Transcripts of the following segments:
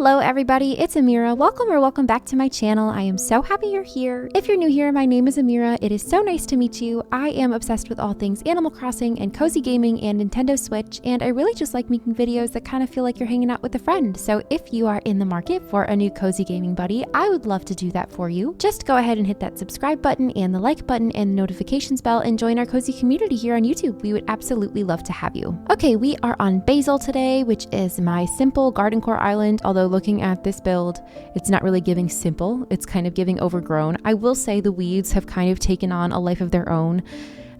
Hello everybody, it's Amira. Welcome back to my channel. I am so happy you're here. If you're new here, my name is Amira. It is so nice to meet you. I am obsessed with all things Animal Crossing and cozy gaming and Nintendo Switch, and I really just like making videos that kind of feel like you're hanging out with a friend. So if you are in the market for a new cozy gaming buddy, I would love to do that for you. Just go ahead and hit that subscribe button and the like button and the notifications bell and join our cozy community here on YouTube. We would absolutely love to have you. Okay, we are on BASIL today, which is my simple garden core island, although looking at this build, it's not really giving simple, it's kind of giving overgrown. I will say the weeds have kind of taken on a life of their own,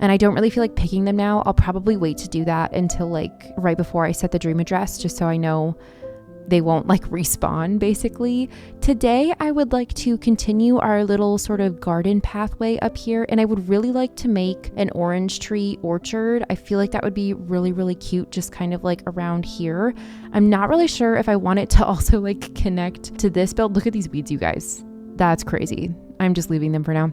and I don't really feel like picking them now. I'll probably wait to do that until like right before I set the dream address, just so I know they won't like respawn basically. Today I would like to continue our little sort of garden pathway up here, and I would really like to make an orange tree orchard. I feel like that would be really cute, just kind of like around here. I'm not really sure if I want it to also like connect to this build. Look at these weeds, you guys. That's crazy. I'm just leaving them for now.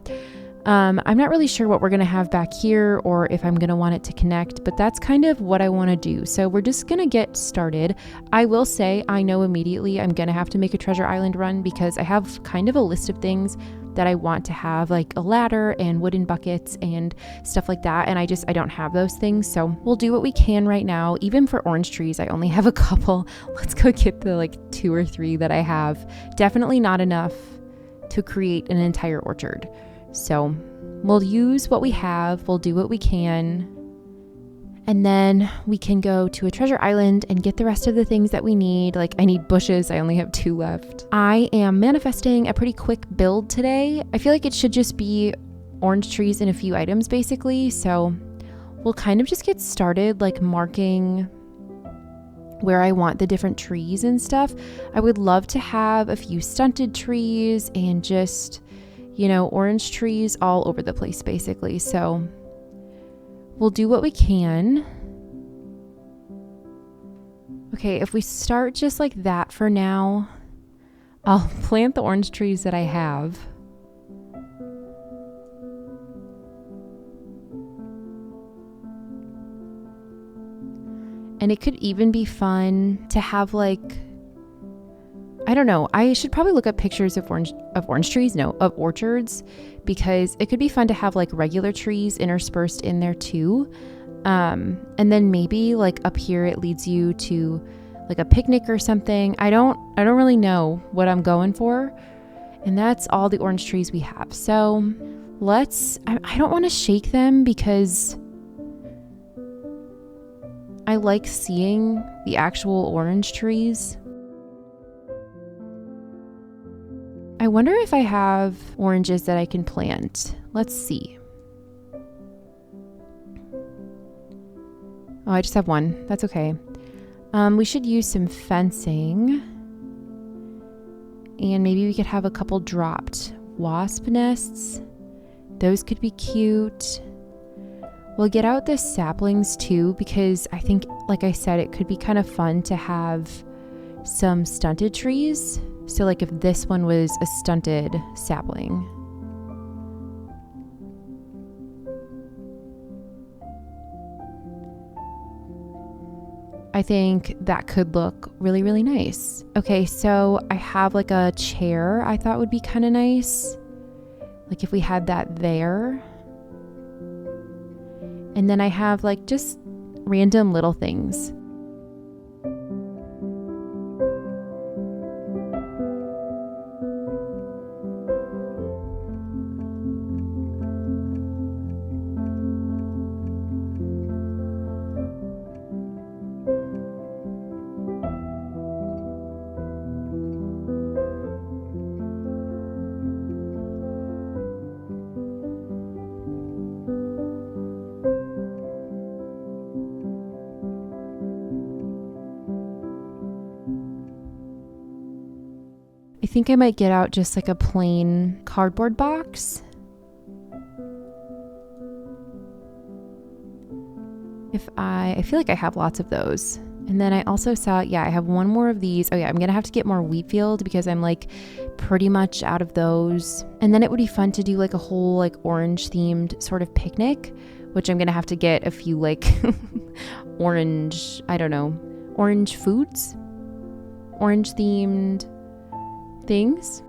I'm not really sure what we're gonna have back here or if I'm gonna want it to connect, but that's kind of what I want to do. So we're just gonna get started. I will say I know immediately I'm gonna have to make a treasure island run because I have kind of a list of things that I want to have, like a ladder and wooden buckets and stuff like that, and I don't have those things. So we'll do what we can right now. Even for orange trees, I only have a couple. Let's go get the like 2 or 3 that I have. Definitely not enough to create an entire orchard. So we'll use what we have, we'll do what we can, and then we can go to a treasure island and get the rest of the things that we need. Like I need bushes, I only have 2 left. I am manifesting a pretty quick build today. I feel like it should just be orange trees and a few items basically. So we'll kind of just get started like marking where I want the different trees and stuff. I would love to have a few stunted trees and just, you know, orange trees all over the place basically. So we'll do what we can. Okay, if we start just like that for now, I'll plant the orange trees that I have. And it could even be fun to have like, I don't know, I should probably look up pictures of orchards, because it could be fun to have like regular trees interspersed in there too. And then maybe like up here it leads you to like a picnic or something. I don't really know what I'm going for. And that's all the orange trees we have. So I don't want to shake them because I like seeing the actual orange trees. I wonder if I have oranges that I can plant. Let's see. Oh, I just have 1. That's okay. We should use some fencing. And maybe we could have a couple dropped wasp nests. Those could be cute. We'll get out the saplings too, because I think, like I said, it could be kind of fun to have some stunted trees. So like if this one was a stunted sapling. I think that could look really nice. Okay, so I have like a chair I thought would be kind of nice. Like if we had that there. And then I have like just random little things. I think I might get out just like a plain cardboard box. I feel like I have lots of those. And then I also saw, I have 1 more of these. Oh yeah, I'm gonna have to get more wheat field because I'm like pretty much out of those. And then it would be fun to do like a whole like orange themed sort of picnic, which I'm gonna have to get a few like orange foods. orange themed things.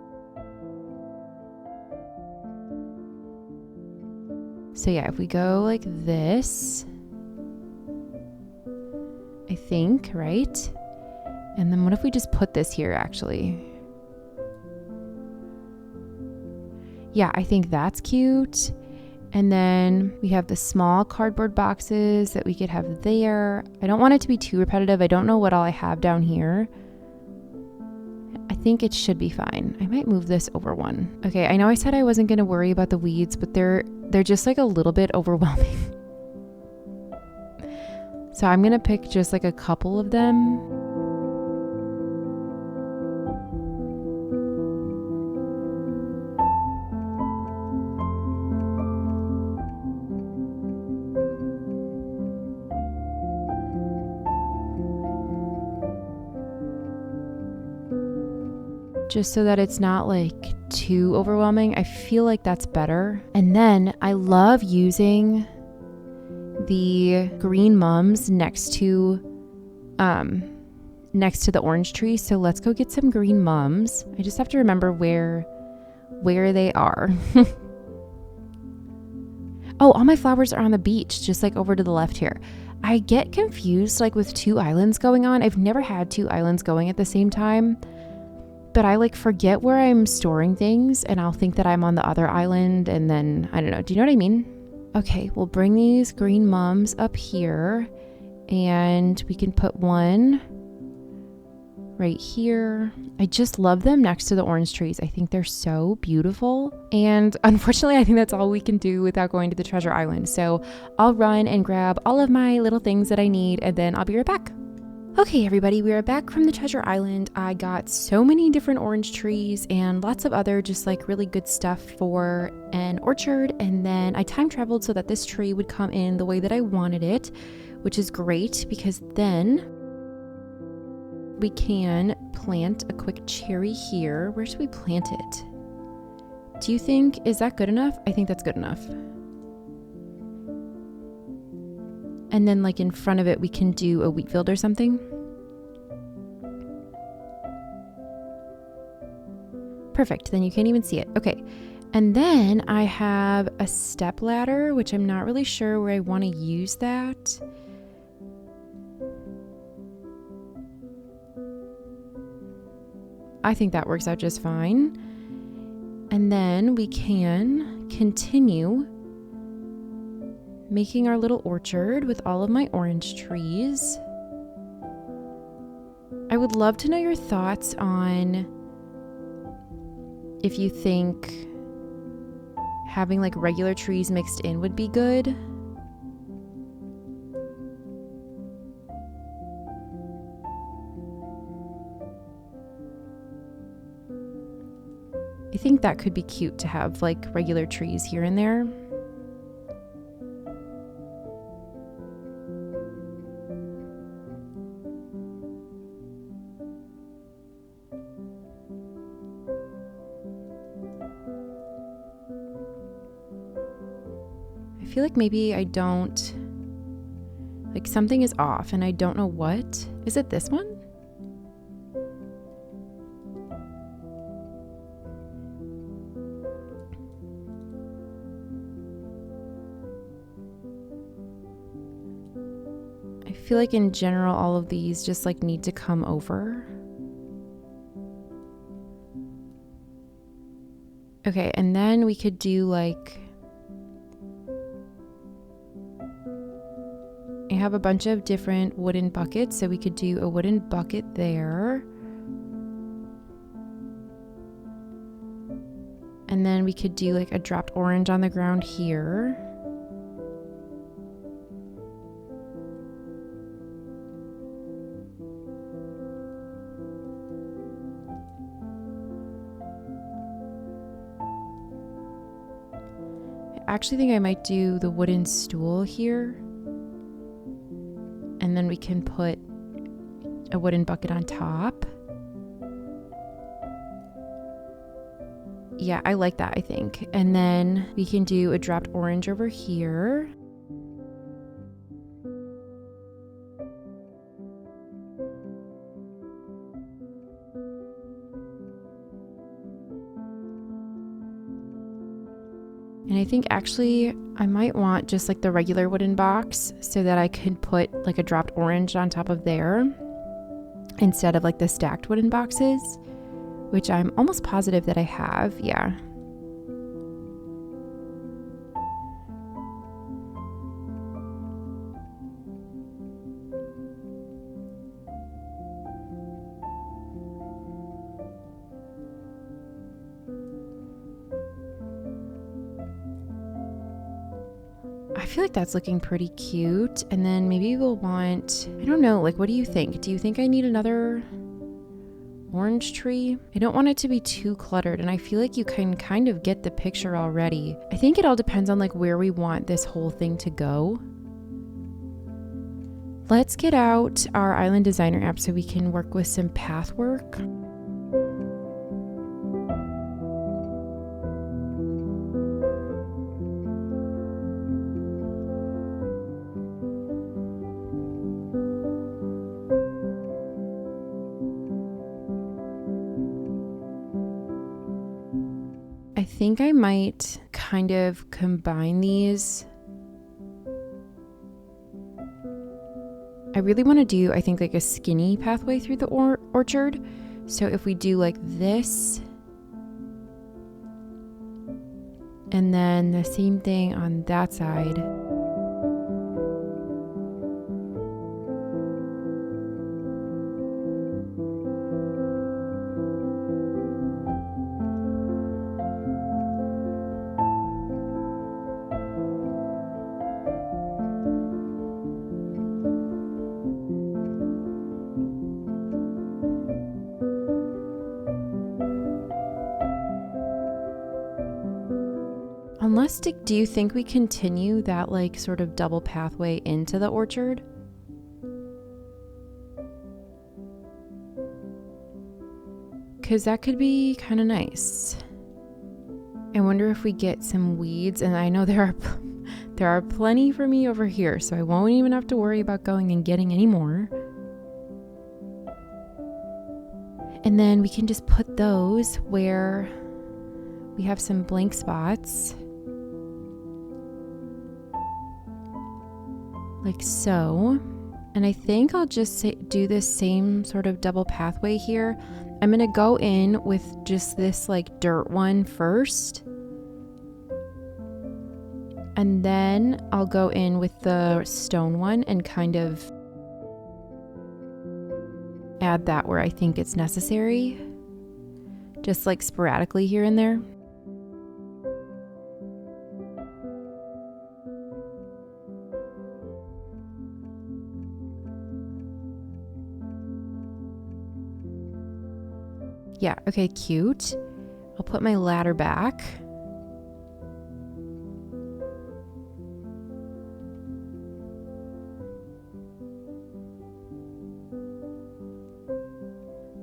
So yeah, if we go like this, I think, right? And then what if we just put this here actually? Yeah, I think that's cute. And then we have the small cardboard boxes that we could have there. I don't want it to be too repetitive. I don't know what all I have down here. I think it should be fine. I might move this over one. Okay, I know I said I wasn't going to worry about the weeds, but they're just like a little bit overwhelming. So I'm going to pick just like a couple of them. Just so that it's not like too overwhelming. I feel like that's better. And then I love using the green mums next to the orange tree. So let's go get some green mums. I just have to remember where they are. Oh, all my flowers are on the beach, just like over to the left here. I get confused like with two islands going on. I've never had two islands going at the same time. But I like forget where I'm storing things and I'll think that I'm on the other island and then, I don't know. Do you know what I mean? Okay, we'll bring these green mums up here and we can put one right here. I just love them next to the orange trees. I think they're so beautiful. And unfortunately, I think that's all we can do without going to the treasure island. So I'll run and grab all of my little things that I need and then I'll be right back. Okay, everybody, we are back from the treasure island. I got so many different orange trees and lots of other just like really good stuff for an orchard. And then I time traveled so that this tree would come in the way that I wanted it, which is great because then we can plant a quick cherry here. Where should we plant it? Do you think, is that good enough? I think that's good enough. And then like in front of it, we can do a wheat field or something. Perfect, then you can't even see it. Okay, and then I have a step ladder, which I'm not really sure where I want to use that. I think that works out just fine. And then we can continue making our little orchard with all of my orange trees. I would love to know your thoughts on if you think having like regular trees mixed in would be good. I think that could be cute to have like regular trees here and there. I feel like maybe I don't, like something is off and I don't know what. Is it this one? I feel like in general, all of these just like need to come over. Okay, and then we could do like, I have a bunch of different wooden buckets, so we could do a wooden bucket there. And then we could do like a dropped orange on the ground here. I actually think I might do the wooden stool here. And then we can put a wooden bucket on top. Yeah, I like that, I think. And then we can do a dropped orange over here. And I think actually I might want just like the regular wooden box so that I could put like a dropped orange on top of there instead of like the stacked wooden boxes, which I'm almost positive that I have. Yeah. I feel like that's looking pretty cute. And then maybe we'll want, I don't know, like what do you think? Do you think I need another orange tree? I don't want it to be too cluttered, and I feel like you can kind of get the picture already. I think it all depends on like where we want this whole thing to go. Let's get out our Island Designer app so we can work with some path work. I think I might kind of combine these. I really want to do, I think, like a skinny pathway through the orchard. So if we do like this, and then the same thing on that side. Unless, do you think we continue that like sort of double pathway into the orchard? Because that could be kind of nice. I wonder if we get some weeds, and I know there are plenty for me over here, so I won't even have to worry about going and getting any more. And then we can just put those where we have some blank spots. Like so. And I think I'll just do this same sort of double pathway here. I'm gonna go in with just this like dirt one first. And then I'll go in with the stone one and kind of add that where I think it's necessary. Just like sporadically here and there. Yeah, okay, cute. I'll put my ladder back.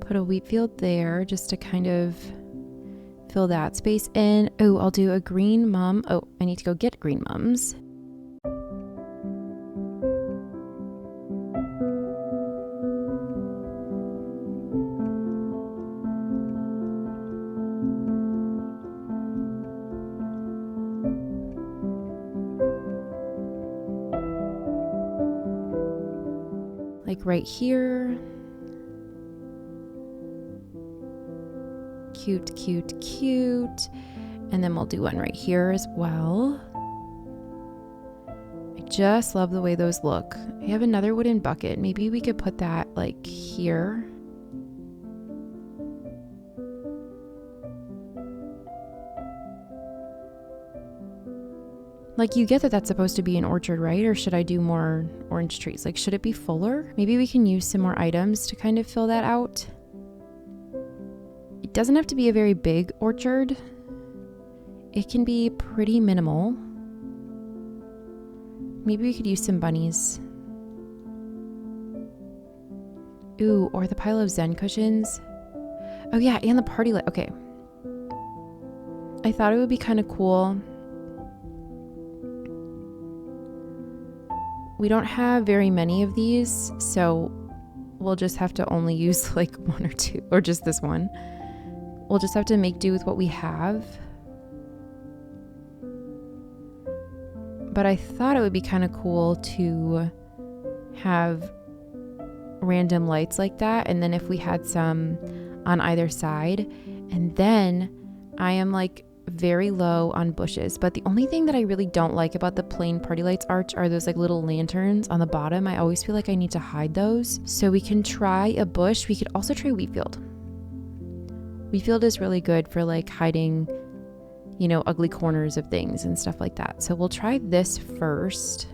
Put a wheat field there just to kind of fill that space in. Oh, I'll do a green mum. Oh, I need to go get green mums. Like right here. Cute, cute, cute. And then we'll do one right here as well. I just love the way those look. I have another wooden bucket. Maybe we could put that like here. Like you get that that's supposed to be an orchard, right? Or should I do more orange trees? Like should it be fuller? Maybe we can use some more items to kind of fill that out. It doesn't have to be a very big orchard. It can be pretty minimal. Maybe we could use some bunnies. Ooh, or the pile of Zen cushions. Oh yeah, and the party light. Okay. I thought it would be kind of cool. We don't have very many of these, so we'll just have to only use like one or two, or just this one. We'll just have to make do with what we have. But I thought it would be kind of cool to have random lights like that. And then if we had some on either side, and then I am like very low on bushes. But the only thing that I really don't like about the plain party lights arch are those like little lanterns on the bottom. I always feel like I need to hide those. So we can try a bush. We could also try wheat field. Wheat field is really good for like hiding, you know, ugly corners of things and stuff like that. So we'll try this first.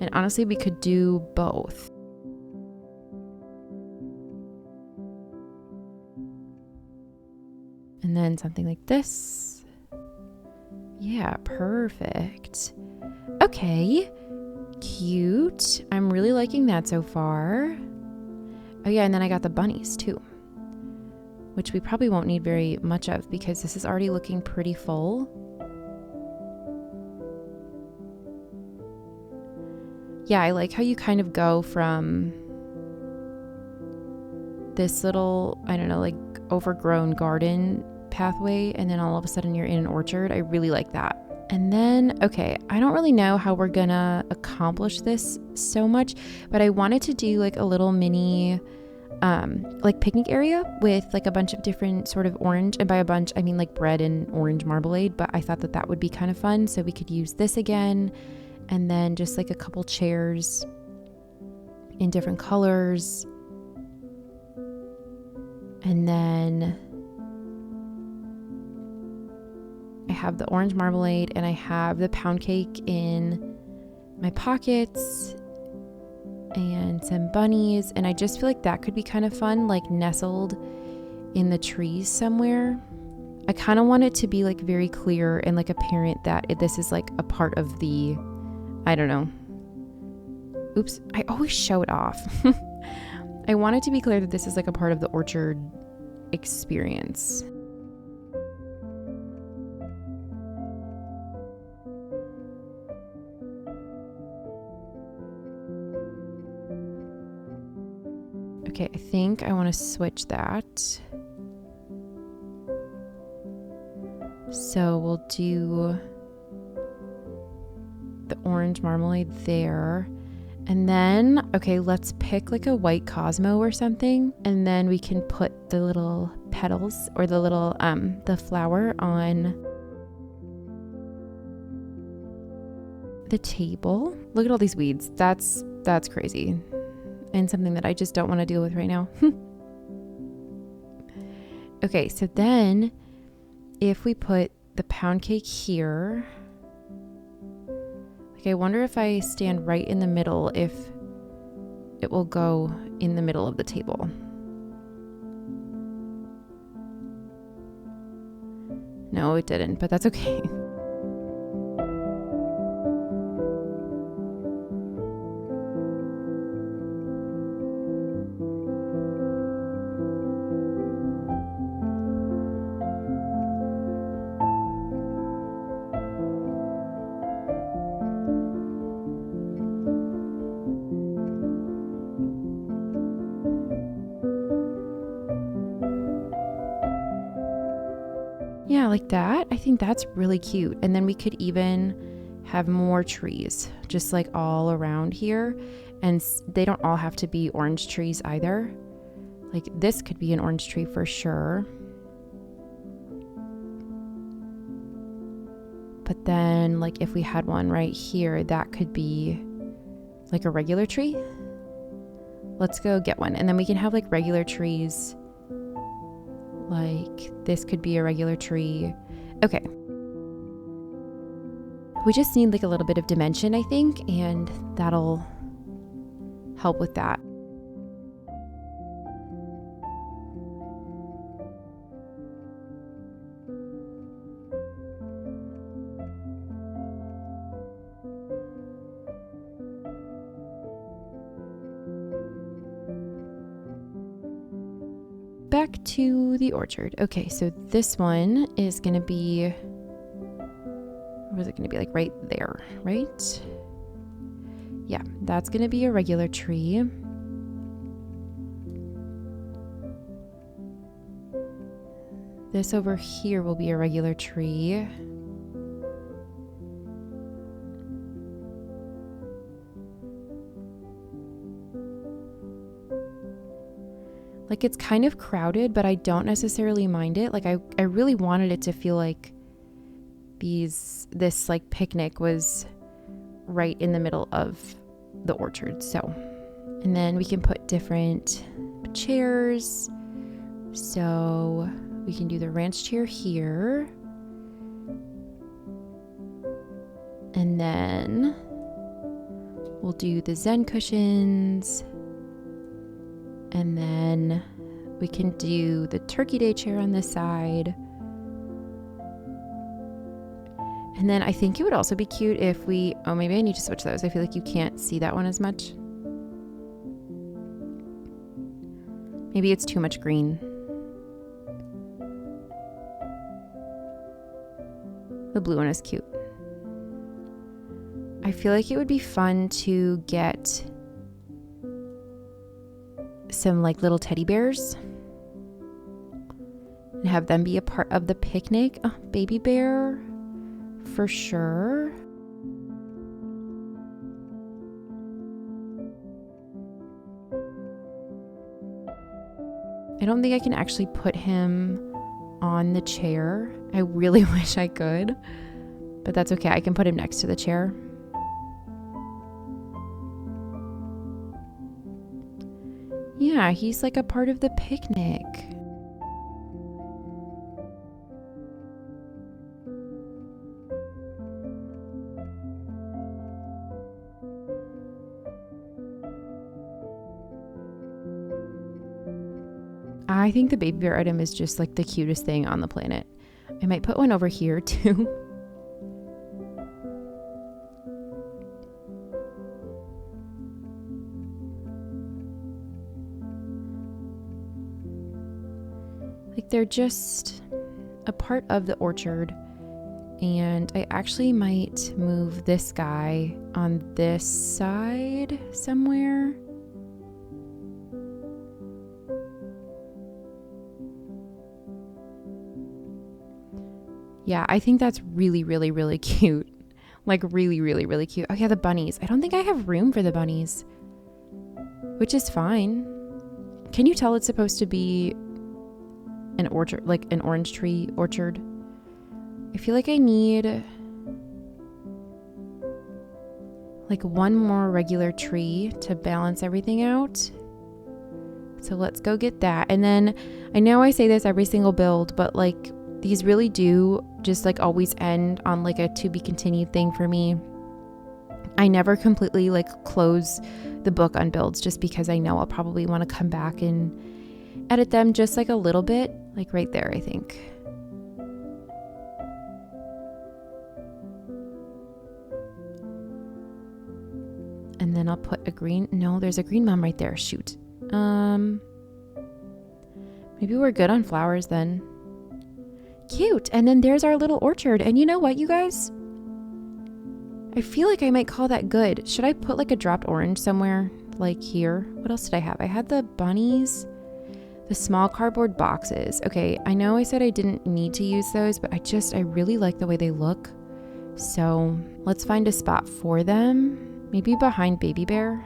And honestly, we could do both. And then something like this. Yeah, perfect. Okay, cute. I'm really liking that so far. Oh yeah, and then I got the bunnies too, which we probably won't need very much of because this is already looking pretty full. Yeah, I like how you kind of go from this little, I don't know, like overgrown garden pathway, and then all of a sudden you're in an orchard. I really like that. And then, okay, I don't really know how we're gonna accomplish this so much, but I wanted to do like a little mini like picnic area with like a bunch of different sort of orange, and by a bunch I mean like bread and orange marmalade, but I thought that that would be kind of fun. So we could use this again, and then just like a couple chairs in different colors. And then I have the orange marmalade and I have the pound cake in my pockets and some bunnies. And I just feel like that could be kind of fun, like nestled in the trees somewhere. I kind of want it to be like very clear and like apparent that this is like a part of the, I don't know. Oops, I always show it off. I want it to be clear that this is like a part of the orchard experience. Okay, I think I want to switch that. So we'll do the orange marmalade there. And then, okay, let's pick like a white Cosmo or something. And then we can put the little petals or the little, the flower on the table. Look at all these weeds. That's crazy. And something that I just don't want to deal with right now. Okay, so then if we put the pound cake here, like I wonder if I stand right in the middle, if it will go in the middle of the table. No, it didn't, but that's okay. Yeah, like that. I think that's really cute. And then we could even have more trees just like all around here. And they don't all have to be orange trees either. Like this could be an orange tree for sure. But then like if we had one right here, that could be like a regular tree. Let's go get one. And then we can have like regular trees. Like this could be a regular tree. Okay. We just need like a little bit of dimension, I think, and that'll help with that. Back to the orchard. Okay, so this one is going to be, what is it going to be, like right there, right? Yeah, that's going to be a regular tree. This over here will be a regular tree. Like, it's kind of crowded, but I don't necessarily mind it. Like, I really wanted it to feel like this like picnic was right in the middle of the orchard. So, and then we can put different chairs. So we can do the ranch chair here. And then we'll do the Zen cushions. And then we can do the Turkey Day chair on this side. And then I think it would also be cute if we, oh, maybe I need to switch those. I feel like you can't see that one as much. Maybe it's too much green. The blue one is cute. I feel like it would be fun to get some like little teddy bears and have them be a part of the picnic. Oh, baby bear for sure. I don't think I can actually put him on the chair. I really wish I could, but that's okay. I can put him next to the chair. Yeah, he's like a part of the picnic. I think the baby bear item is just like the cutest thing on the planet. I might put one over here too. Like, they're just a part of the orchard. And I actually might move this guy on this side somewhere. Yeah, I think that's really, really, really cute. Like, really, really, really cute. Oh yeah, the bunnies. I don't think I have room for the bunnies, which is fine. Can you tell it's supposed to be an orchard, like an orange tree orchard? I feel like I need like one more regular tree to balance everything out. So let's go get that. And then I know I say this every single build, but like these really do just like always end on like a to be continued thing for me. I never completely like close the book on builds just because I know I'll probably want to come back and edit them just like a little bit, like right there, I think. And then I'll put a green, no, there's a green mom right there, shoot. Maybe we're good on flowers then. Cute. And then there's our little orchard. And you know what, you guys? I feel like I might call that good. Should I put like a dropped orange somewhere? Like here? What else did I have? I had the bunnies, the small cardboard boxes. Okay, I know I said I didn't need to use those, but I really like the way they look. So let's find a spot for them. Maybe behind Baby Bear.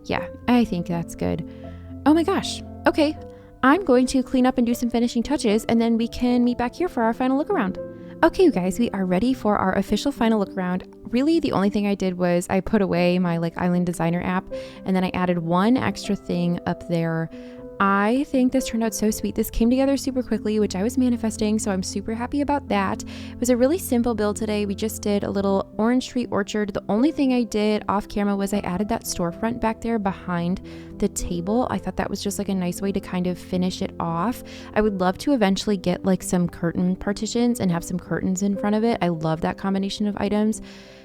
Yeah, I think that's good. Oh my gosh. Okay, I'm going to clean up and do some finishing touches, and then we can meet back here for our final look around. Okay, you guys, we are ready for our official final look around. Really, the only thing I did was I put away my like Island Designer app, and then I added one extra thing up there. I think this turned out so sweet. This came together super quickly, which I was manifesting, so I'm super happy about that. It was a really simple build today. We just did a little orange tree orchard. The only thing I did off camera was I added that storefront back there behind the table. I thought that was just like a nice way to kind of finish it off. I would love to eventually get like some curtain partitions and have some curtains in front of it. I love that combination of items.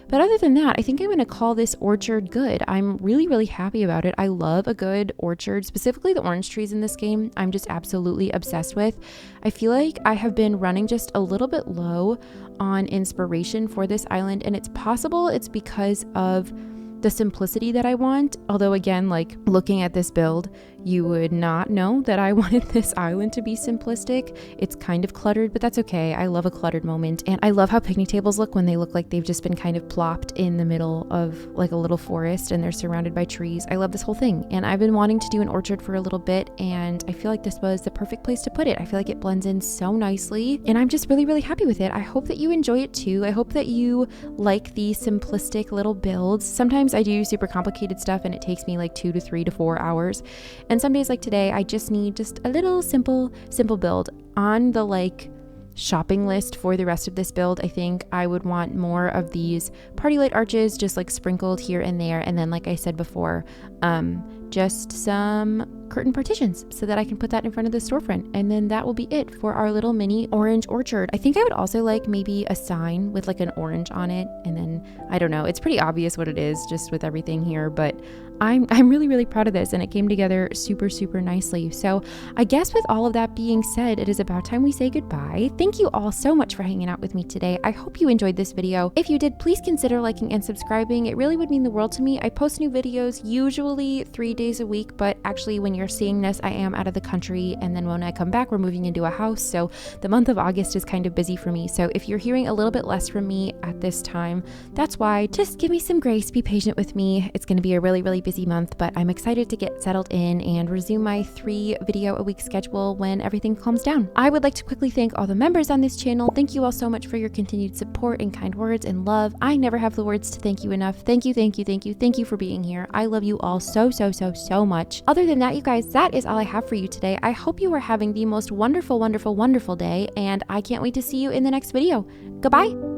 But other than that, I think I'm going to call this orchard good. I'm really, really happy about it. I love a good orchard, specifically the orange trees in this game. I'm just absolutely obsessed with. I feel like I have been running just a little bit low on inspiration for this island, and it's possible it's because of the simplicity that I want. Although again, like looking at this build, you would not know that I wanted this island to be simplistic. It's kind of cluttered, but that's okay. I love a cluttered moment. And I love how picnic tables look when they look like they've just been kind of plopped in the middle of like a little forest and they're surrounded by trees. I love this whole thing. And I've been wanting to do an orchard for a little bit, and I feel like this was the perfect place to put it. I feel like it blends in so nicely, and I'm just really, really happy with it. I hope that you enjoy it too. I hope that you like the simplistic little builds. Sometimes I do super complicated stuff and it takes me like 2 to 3 to 4 hours. And some days like today, I just need just a little simple build. On the like shopping list for the rest of this build, I think I would want more of these party light arches just like sprinkled here and there. And then like I said before, just some curtain partitions so that I can put that in front of the storefront. And then that will be it for our little mini orange orchard. I think I would also like maybe a sign with like an orange on it. And then I don't know, it's pretty obvious what it is just with everything here, but I'm really, really proud of this, and it came together super, super nicely. So I guess with all of that being said, it is about time we say goodbye. Thank you all so much for hanging out with me today. I hope you enjoyed this video. If you did, please consider liking and subscribing. It really would mean the world to me. I post new videos usually 3 days a week, but actually when you're seeing this, I am out of the country, and then when I come back, we're moving into a house. So the month of August is kind of busy for me. So if you're hearing a little bit less from me at this time, that's why. Just give me some grace, be patient with me. It's going to be a really, really busy month, but I'm excited to get settled in and resume my 3 video a week schedule when everything calms down. I would like to quickly thank all the members on this channel. Thank you all so much for your continued support and kind words and love. I never have the words to thank you enough. Thank you, thank you, thank you, thank you for being here. I love you all so, so, so, so much. Other than that, you guys, that is all I have for you today. I hope you are having the most wonderful, wonderful, wonderful day, and I can't wait to see you in the next video. Goodbye.